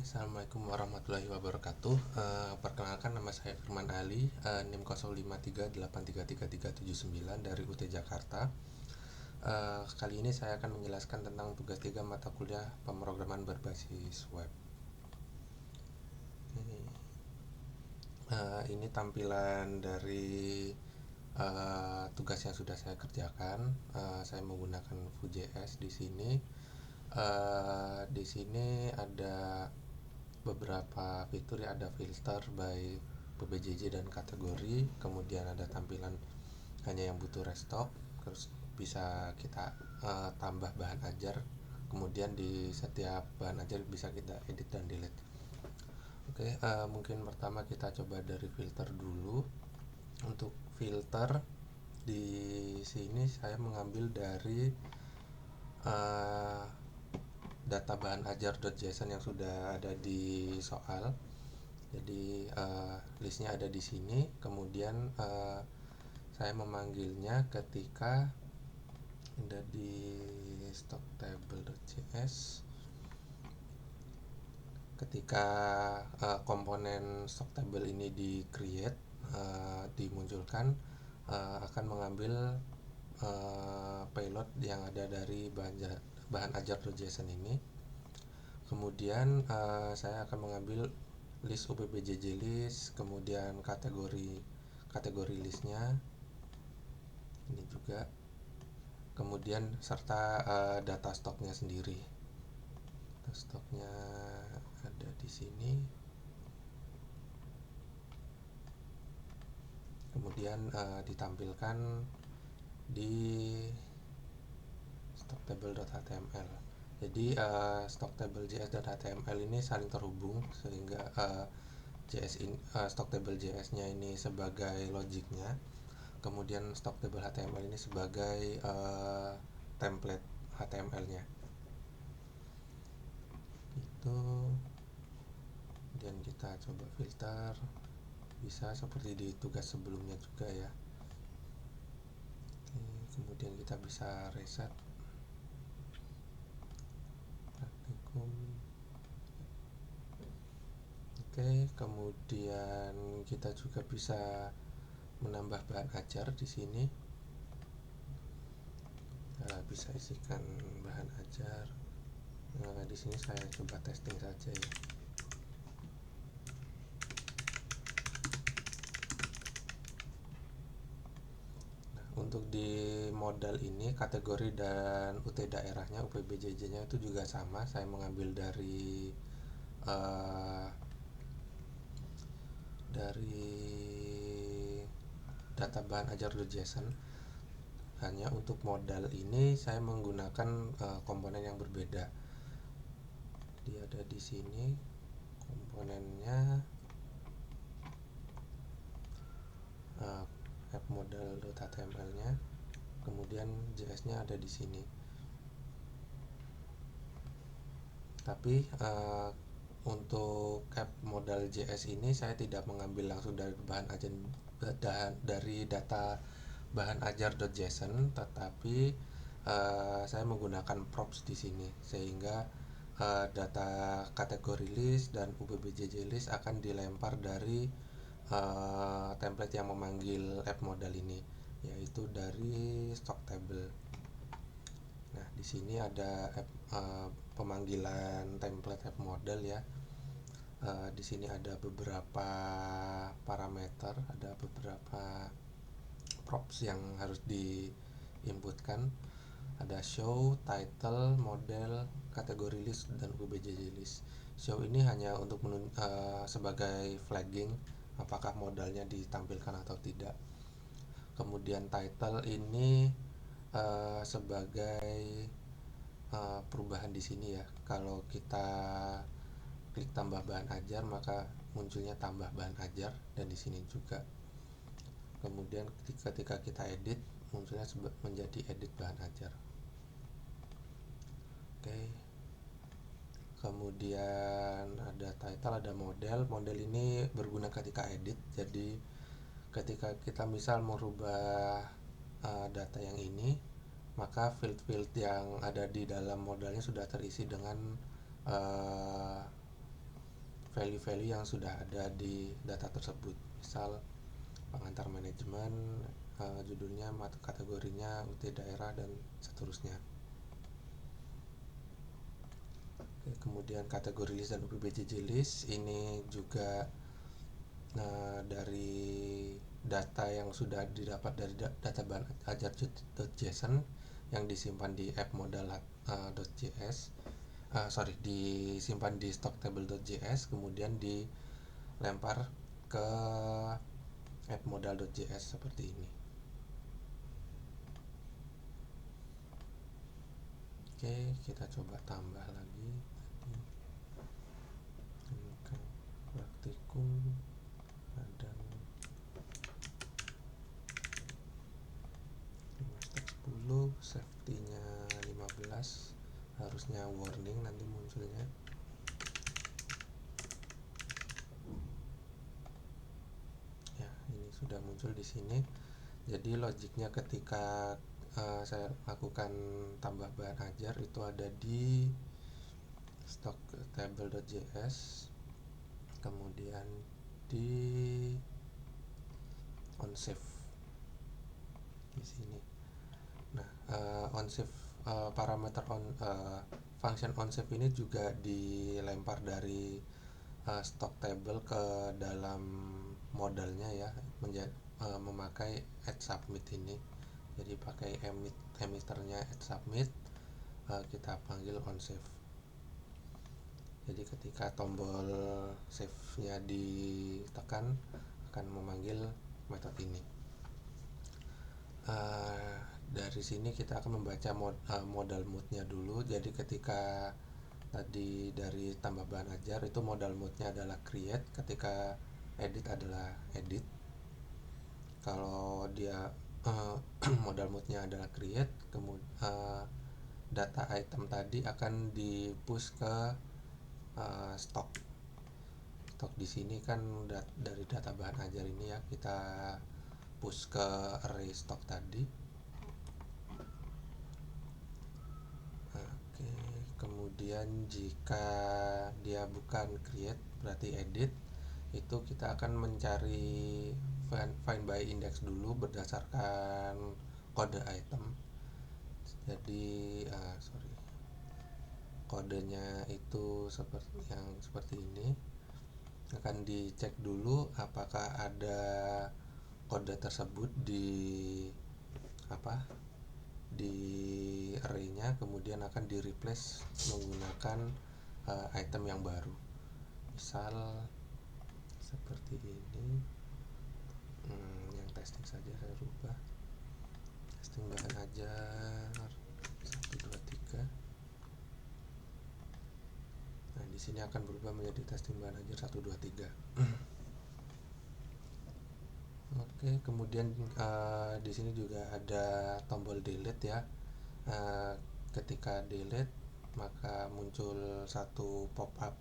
Assalamualaikum warahmatullahi wabarakatuh. Perkenalkan, nama saya Firman Ali, NIM 0538333379 dari UT Jakarta. Kali ini saya akan menjelaskan tentang tugas 3 mata kuliah pemrograman berbasis web. Ini tampilan dari tugas yang sudah saya kerjakan. Saya menggunakan Vue.js di sini. Di sini ada beberapa fitur ya, ada filter by PBJJ dan kategori, kemudian ada tampilan hanya yang butuh restock, terus bisa kita tambah bahan ajar, kemudian di setiap bahan ajar bisa kita edit dan delete. Oke, mungkin pertama kita coba dari filter dulu. Untuk filter di sini saya mengambil dari data bahan ajar.json yang sudah ada di soal. Jadi listnya ada di sini. Kemudian saya memanggilnya ketika ada di stocktable.js. Ketika komponen stocktable ini di create, dimunculkan, akan mengambil payload yang ada dari bahan ajar.json ini. Kemudian saya akan mengambil list uppjj list, kemudian kategori listnya ini juga, kemudian serta data stoknya sendiri. Data stoknya ada di sini. Kemudian ditampilkan di stocktable.html. Jadi stocktable.js.html ini saling terhubung, sehingga stocktable.js-nya ini sebagai logiknya, kemudian stocktable.html ini sebagai template HTML-nya. Itu. Kemudian kita coba filter, bisa seperti di tugas sebelumnya juga ya. Kemudian kita bisa reset praktikum. Oke, kemudian kita juga bisa menambah bahan ajar di sini. Bisa isikan bahan ajar. Di sini saya coba testing saja ya. Untuk di modal ini, kategori dan UT daerahnya, UPBJJ-nya itu juga sama. Saya mengambil dari data bahan ajar.json. Hanya untuk modal ini saya menggunakan komponen yang berbeda. Dia ada di sini komponennya, appmodal.html-nya, kemudian JS-nya ada di sini. Tapi untuk app modal JS ini saya tidak mengambil langsung dari data bahan ajar.json, tetapi saya menggunakan props di sini, sehingga data kategori list dan uppjj list akan dilempar dari template yang memanggil app modal ini, yaitu dari stocktable. Nah, di sini ada pemanggilan template app model ya. Di sini ada beberapa parameter, ada beberapa props yang harus diinputkan. Ada show, title, model, kategori list, dan uppjj list. Show ini hanya untuk sebagai flagging apakah modalnya ditampilkan atau tidak. Kemudian title ini sebagai perubahan di sini ya. Kalau kita klik tambah bahan ajar, maka munculnya tambah bahan ajar, dan di sini juga. Kemudian ketika kita edit, munculnya menjadi edit bahan ajar. Oke. Kemudian ada title, ada model. Model ini berguna ketika edit. Jadi ketika kita misal merubah data yang ini, maka field-field yang ada di dalam modelnya sudah terisi dengan value-value yang sudah ada di data tersebut. Misal pengantar manajemen, judulnya, kategorinya, UT daerah, dan seterusnya. Oke, kemudian kategori list dan UPBJJ list ini juga dari data yang sudah didapat dari data bahan ajar.json yang disimpan di appmodal.js, disimpan di stocktable.js, kemudian dilempar ke appmodal.js seperti ini. Oke, kita coba tambah lagi praktikum dan 10, safety-nya 15, harusnya warning nanti munculnya. Ya, ini sudah muncul di sini. Jadi logiknya ketika saya lakukan tambah bahan ajar itu ada di stocktable.js, kemudian di onsave di sini. Nah, onsave parameter function onsave ini juga dilempar dari stocktable ke dalam modalnya ya, memakai add submit ini. Jadi pakai emitternya add submit, kita panggil onsave. Jadi ketika tombol save-nya ditekan akan memanggil metode ini. Dari sini kita akan membaca modal mode-nya dulu. Jadi ketika tadi dari tambah bahan ajar itu modal mode-nya adalah create, ketika edit adalah edit. Kalau dia modal mode-nya adalah create, kemudian data item tadi akan di-push ke stok di sini kan dari data bahan ajar ini ya, kita push ke array stok tadi. Oke, kemudian jika dia bukan create berarti edit, itu kita akan mencari find by index dulu berdasarkan kode item. Jadi kodenya itu seperti ini. Akan dicek dulu apakah ada kode tersebut di array-nya, kemudian akan di replace menggunakan item yang baru. Misal seperti ini. Yang testing saja saya rubah, testing bahan ajar 1, 2, 3. Nah, di sini akan berubah menjadi testing bahan ajar 1, 2, 3. Oke, kemudian di sini juga ada tombol delete ya. Ketika delete maka muncul satu pop-up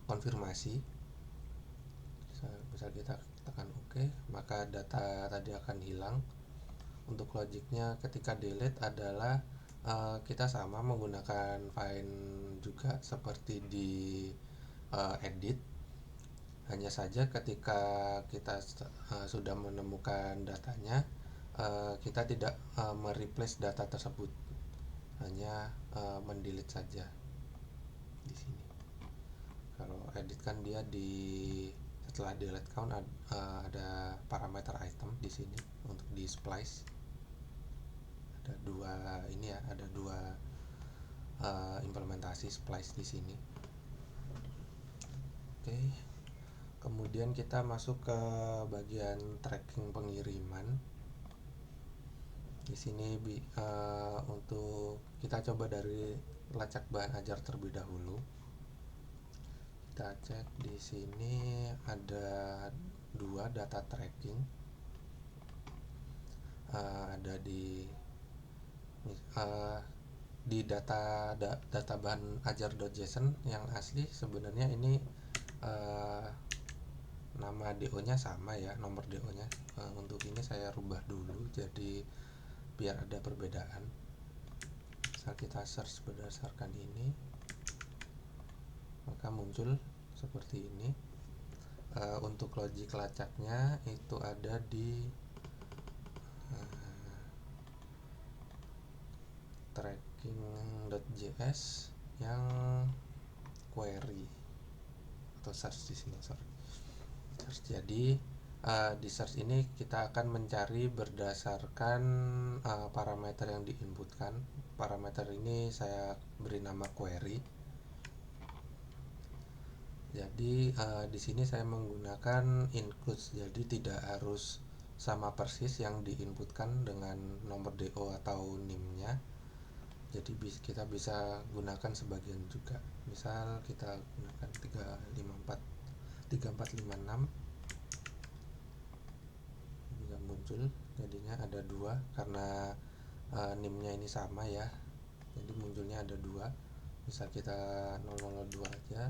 konfirmasi. Bisa kita tekan OK, maka data tadi akan hilang. Untuk logiknya ketika delete adalah kita sama menggunakan find juga seperti di edit. Hanya saja ketika kita sudah menemukan datanya, kita tidak mereplace data tersebut, hanya mendelete saja di sini. Kalau edit kan dia setelah delete count ada parameter item di sini untuk di splice. Ada dua implementasi splice di sini. Oke. Kemudian kita masuk ke bagian tracking pengiriman. Di sini untuk kita coba dari lacak bahan ajar terlebih dahulu. Kita cek di sini ada 2 data tracking. Ada di data bahan ajar.json yang asli sebenarnya ini nama DO-nya sama ya, nomor DO-nya. Untuk ini saya rubah dulu jadi biar ada perbedaan. Misal kita search berdasarkan ini. muncul seperti ini. Untuk logic lacaknya itu ada di tracking.js yang query atau search di sini, search. Jadi di search ini kita akan mencari berdasarkan parameter yang diinputkan. Parameter ini saya beri nama query. Jadi di sini saya menggunakan includes, jadi tidak harus sama persis yang diinputkan dengan nomor DO atau NIM-nya. Jadi kita bisa gunakan sebagian juga. Misal kita gunakan 3456 juga muncul, jadinya ada 2 karena NIM-nya ini sama ya. Jadi munculnya ada 2. Bisa kita 002 aja,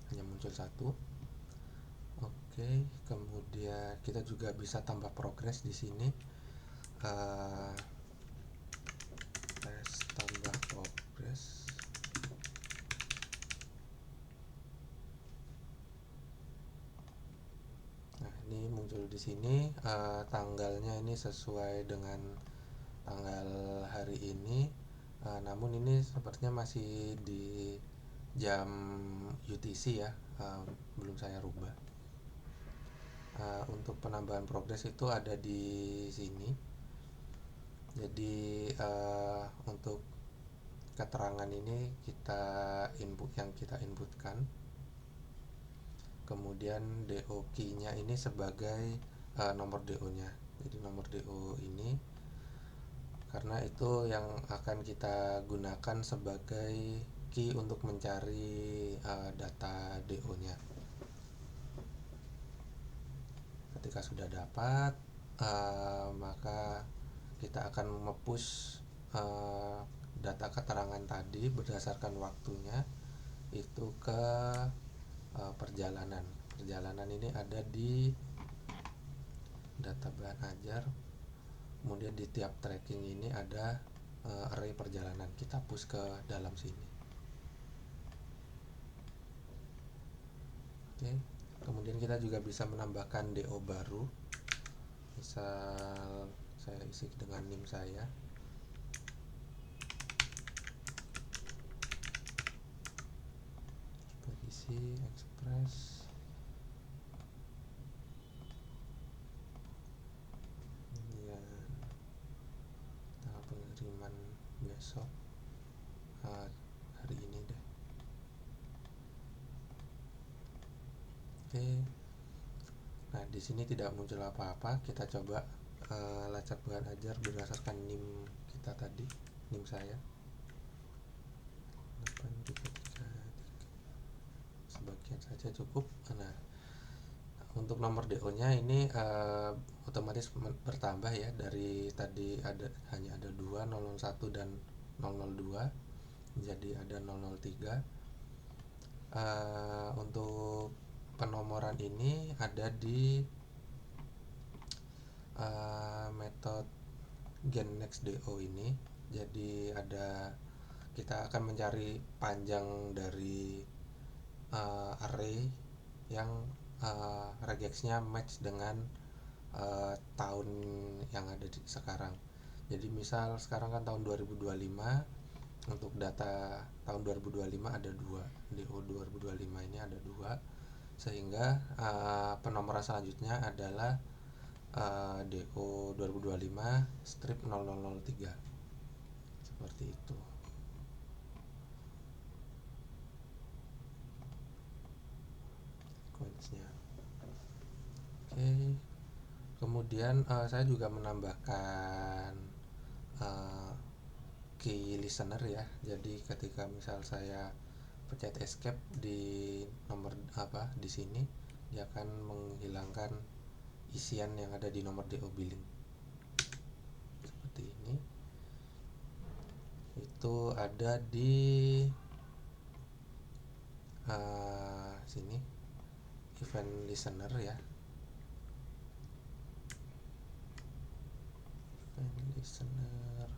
hanya muncul 1. Oke, kemudian kita juga bisa tambah progres di sini. Tes tambah progres. Nah, ini muncul di sini tanggalnya ini sesuai dengan tanggal hari ini. Namun ini sepertinya masih di jam UTC ya, belum saya rubah. Untuk penambahan progres itu ada di sini. Jadi untuk keterangan ini kita inputkan, kemudian DO key-nya ini sebagai nomor DO-nya. Jadi nomor DO ini karena itu yang akan kita gunakan sebagai key untuk mencari data DO-nya. Ketika sudah dapat, maka kita akan nge-push data keterangan tadi berdasarkan waktunya itu ke perjalanan. Perjalanan ini ada di data bahan ajar. Kemudian di tiap tracking ini ada array perjalanan. Kita push ke dalam sini. Oke. Kemudian kita juga bisa menambahkan DO baru. Misal saya isi dengan NIM saya. Isi express. Kemudian tanggal pengiriman besok, hari ini deh. Oke. Nah, di sini tidak muncul apa-apa. Kita coba lacak bahan ajar berdasarkan NIM kita tadi, NIM saya 8333. Sebagian saja cukup. Nah, untuk nomor DO-nya ini otomatis bertambah ya, dari tadi hanya ada 2, 001 dan 002 jadi ada 003. Untuk penomoran ini ada di metode getNextDO ini. Jadi kita akan mencari panjang dari array yang regexnya match dengan tahun yang ada sekarang. Jadi misal sekarang kan tahun 2025, untuk data tahun 2025 ada 2, DO 2025 ini ada 2, sehingga penomoran selanjutnya adalah DO 2025 strip 0003 seperti itu. Sequence-nya. Oke. Kemudian saya juga menambahkan key listener ya. Jadi ketika misal saya pencet escape di nomor di sini, dia akan menghilangkan isian yang ada di nomor DO billing seperti ini. Itu ada di sini event listener ya, event listener.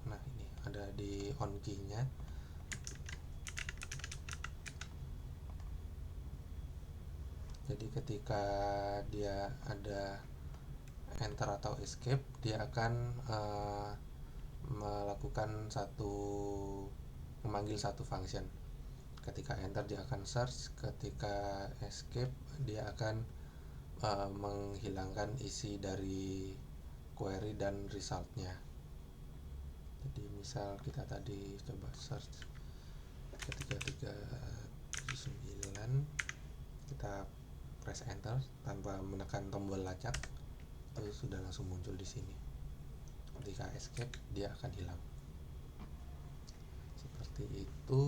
Nah, ini ada di on key nya. Jadi ketika dia ada enter atau escape, dia akan melakukan memanggil satu function. Ketika enter dia akan search, ketika escape dia akan menghilangkan isi dari query dan resultnya. Jadi misal kita tadi coba search ketika 379, kita press enter tanpa menekan tombol lacak, itu sudah langsung muncul di sini. Ketika escape dia akan hilang. Seperti itu.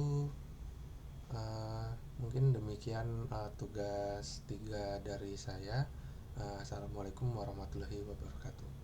Mungkin demikian tugas 3 dari saya. Assalamualaikum warahmatullahi wabarakatuh.